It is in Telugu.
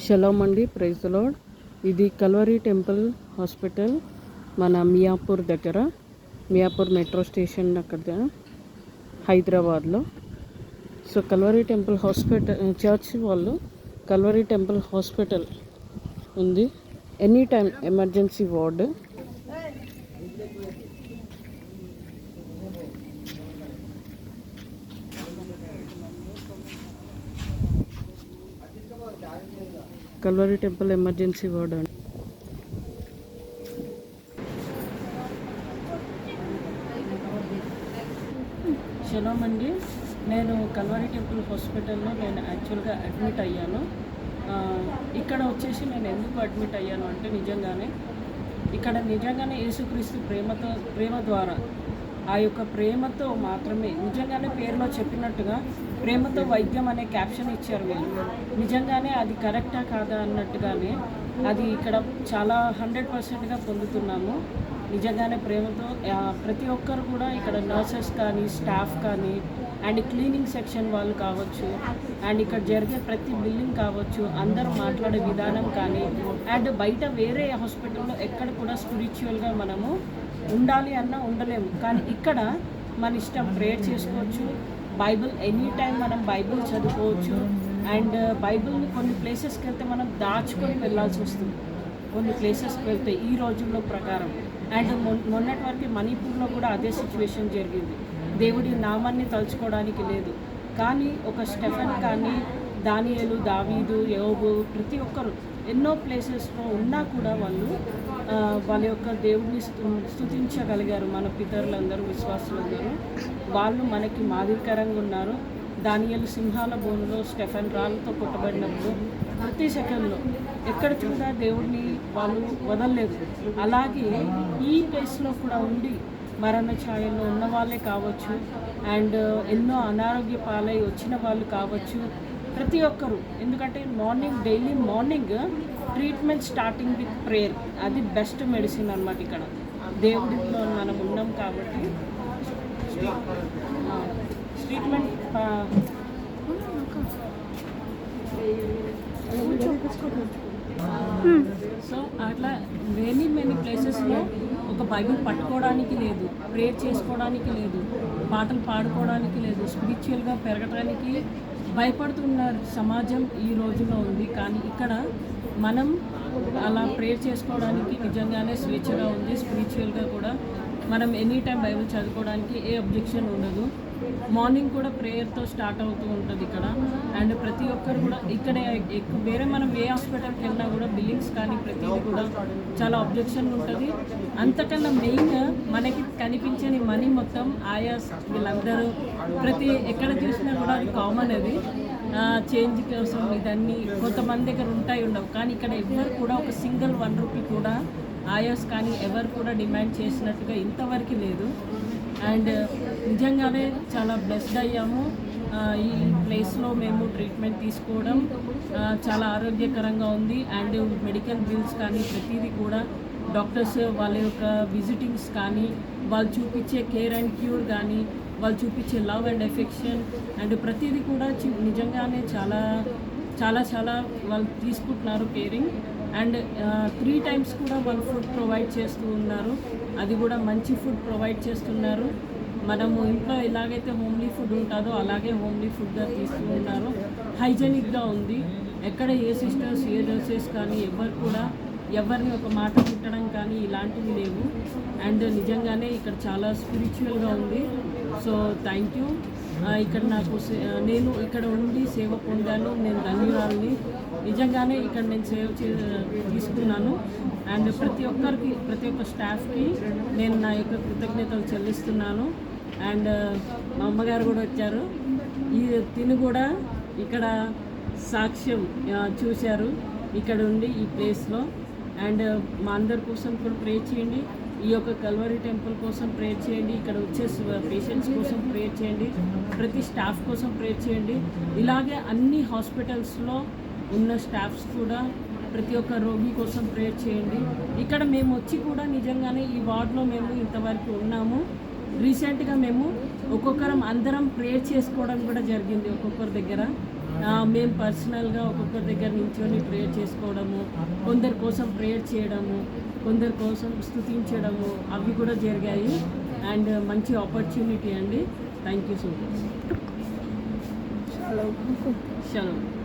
షలోమ్ అండి, ప్రైజ్ ది లార్డ్. ఇది కల్వరీ టెంపుల్ హాస్పిటల్, మన మియాపూర్ దగ్గర, మియాపూర్ మెట్రో స్టేషన్ అక్కడ హైదరాబాద్లో. So Calvary temple hospital church వాళ్ళు కల్వరీ టెంపుల్ హాస్పిటల్ ఉంది. Any time emergency ward. Calvary temple emergency ward అండి. షలోమ్ అండి, నేను కల్వరీ టెంపుల్ హాస్పిటల్లో యాక్చువల్గా అడ్మిట్ అయ్యాను. ఇక్కడ వచ్చేసి నేను ఎందుకు అడ్మిట్ అయ్యాను అంటే నిజంగానే యేసుక్రీస్తు ప్రేమ ద్వారా, ఆ యొక్క ప్రేమతో మాత్రమే, నిజంగానే పేరులో చెప్పినట్టుగా ప్రేమతో వైద్యం అనే క్యాప్షన్ ఇచ్చారు వీళ్ళు. నిజంగానే అది కరెక్టా కాదా అన్నట్టుగానే అది ఇక్కడ చాలా 100%గా పొందుతున్నాము. నిజంగానే ప్రేమతో ప్రతి ఒక్కరు కూడా ఇక్కడ నర్సెస్ కానీ, స్టాఫ్ కానీ, అండ్ క్లీనింగ్ సెక్షన్ వాళ్ళు కావచ్చు, అండ్ ఇక్కడ జరిగే ప్రతి బిల్లింగ్ కావచ్చు, అందరూ మాట్లాడే విధానం కానీ, అండ్ బయట వేరే హాస్పిటల్లో ఎక్కడ కూడా స్పిరిచువల్గా మనము ఉండాలి అన్నా ఉండలేము. కానీ ఇక్కడ మన ఇష్టం ప్రేయర్ చేసుకోవచ్చు, బైబిల్ ఎనీ టైం మనం బైబిల్ చదువుకోవచ్చు. అండ్ బైబిల్ని కొన్ని ప్లేసెస్కి వెళ్తే మనం దాచుకొని వెళ్ళాల్సి వస్తుంది, కొన్ని ప్లేసెస్కి వెళ్తే ఈ రోజుల్లో ప్రకారం. అండ్ మొన్నటి వరకు మణిపూర్లో కూడా అదే సిచ్యువేషన్ జరిగింది. దేవుడి నామాన్ని తలుచుకోవడానికి లేదు. కానీ ఒక స్టెఫెన్ కానీ, దానియేలు, దావీదు, యోబు, ప్రతి ఒక్కరు ఎన్నో ప్లేసెస్లో ఉన్నా కూడా వాళ్ళ యొక్క దేవుడిని స్తుతించగలిగారు. మన పితరులందరూ, విశ్వాసులందరూ వాళ్ళు మనకి మాదిరికరంగా ఉన్నారు. దానియేలు సింహాల బోనులో, స్టెఫెన్ రాళ్ళతో కొట్టబడినప్పుడు ప్రతి సెకండ్లో ఎక్కడ చూడా దేవుడిని వాళ్ళు వదలలేదు. అలాగే ఈ ప్లేస్లో కూడా ఉండి మరణ ఛాయల్లో ఉన్న వాళ్ళే కావచ్చు, అండ్ ఎన్నో అనారోగ్య పాలై వచ్చిన వాళ్ళు కావచ్చు, ప్రతి ఒక్కరు. ఎందుకంటే daily morning treatment starting with prayer, అది బెస్ట్ మెడిసిన్ అన్నమాట. ఇక్కడ దేవుడిలో మనం ఉన్నాం కాబట్టి ట్రీట్మెంట్ సో అట్లా మెనీ ప్లేసెస్లో ఒక బైబిల్ పట్టుకోవడానికి లేదు, ప్రేయర్ చేసుకోవడానికి లేదు, పాటలు పాడుకోవడానికి లేదు, స్పిరిచువల్గా పెరగడానికి భయపడుతున్న సమాజం ఈ రోజులో ఉంది. కానీ ఇక్కడ మనం అలా ప్రేయర్ చేసుకోవడానికి నిజంగానే స్వేచ్ఛగా ఉంది. స్పిరిచువల్గా కూడా మనం ఎనీ టైం బైబిల్ చదువుకోవడానికి ఏ అబ్జెక్షన్ ఉండదు. మార్నింగ్ కూడా ప్రేయర్తో స్టార్ట్ అవుతూ ఉంటుంది ఇక్కడ. అండ్ ప్రతి ఒక్కరు కూడా ఇక్కడే వేరే మనం ఏ హాస్పిటల్కి వెళ్ళినా కూడా బిల్లింగ్స్ కానీ ప్రతిదీ కూడా చాలా అబ్జెక్షన్ ఉంటుంది. అంతకన్నా మెయిన్ మనకి కనిపించని మనీ మొత్తం ఆయాస్ వీళ్ళందరూ ఎక్కడ చూసినా కూడా అది కామన్. అది చేంజ్ కోసం ఇదన్నీ కొంతమంది దగ్గర ఉండవు. కానీ ఇక్కడ ఎవరు కూడా ఒక సింగిల్ 1 రూపీ కూడా ఆయాస్ కానీ ఎవరు కూడా డిమాండ్ చేసినట్టుగా ఇంతవరకు లేదు. అండ్ నిజంగానే చాలా బ్లెస్డ్ అయ్యాము. ఈ ప్లేస్లో మేము ట్రీట్మెంట్ తీసుకోవడం చాలా ఆరోగ్యకరంగా ఉంది. అండ్ మెడికల్ బిల్స్ కానీ ప్రతిదీ కూడా డాక్టర్స్ వాళ్ళ యొక్క విజిటింగ్స్ కానీ, వాళ్ళు చూపించే కేర్ అండ్ క్యూర్ కానీ, వాళ్ళు చూపించే లవ్ అండ్ ఎఫెక్షన్ అండ్ ప్రతిదీ కూడా నిజంగానే చాలా చాలా చాలా వాళ్ళు తీసుకుంటున్నారు కేరింగ్. అండ్ 3 times కూడా వాళ్ళు ఫుడ్ ప్రొవైడ్ చేస్తూ ఉన్నారు. అది కూడా మంచి ఫుడ్ ప్రొవైడ్ చేస్తున్నారు. మనము ఇంట్లో ఎలాగైతే హోమ్లీ ఫుడ్ ఉంటుందో అలాగే హోమ్లీ ఫుడ్గా తీస్తూ ఉన్నారు. హైజెనిక్గా ఉంది. ఎక్కడ ఏ సిస్టర్స్, ఏ నర్సెస్ కానీ ఎవరు కూడా ఎవరిని ఒక మాట తిట్టడం కానీ ఇలాంటివి లేవు. అండ్ నిజంగానే ఇక్కడ చాలా స్పిరిచువల్గా ఉంది. So thank you. ఇక్కడ నేను ఇక్కడ ఉండి సేవ పొందాను. నేను ధన్యురాలని. నిజంగానే ఇక్కడ నేను సేవ తీసుకున్నాను. అండ్ ప్రతి ఒక్క స్టాఫ్కి నేను నా యొక్క కృతజ్ఞతలు చెల్లిస్తున్నాను. అండ్ మా అమ్మగారు కూడా వచ్చారు. తిను కూడా ఇక్కడ సాక్ష్యం చూశారు ఇక్కడ ఉండి ఈ ప్లేస్లో. అండ్ మా అందరి కోసం కూడా ప్రే చేయండి. ఈ యొక్క కల్వరీ టెంపుల్ కోసం ప్రేయర్ చేయండి. ఇక్కడ వచ్చే పేషెంట్స్ కోసం ప్రేయర్ చేయండి. ప్రతి స్టాఫ్ కోసం ప్రేయర్ చేయండి. ఇలాగే అన్ని హాస్పిటల్స్లో ఉన్న స్టాఫ్స్ కూడా ప్రతి ఒక్క రోగి కోసం ప్రేయర్ చేయండి. ఇక్కడ మేము వచ్చి కూడా నిజంగానే ఈ వార్డులో మేము ఇంతవరకు ఉన్నాము. రీసెంట్గా మేము ఒక్కొక్కరం అందరం ప్రేయర్ చేసుకోవడం కూడా జరిగింది ఒక్కొక్కరి దగ్గర. మేము పర్సనల్గా ఒక్కొక్కరి దగ్గర నించొని ప్రేయర్ చేసుకోవడము, కొందరి కోసం ప్రేయర్ చేయడము, కొందరి కోసం స్తుతించడము అవి కూడా జరిగాయి. అండ్ మంచి ఆపర్చునిటీ అండి. Thank you so much. షలో.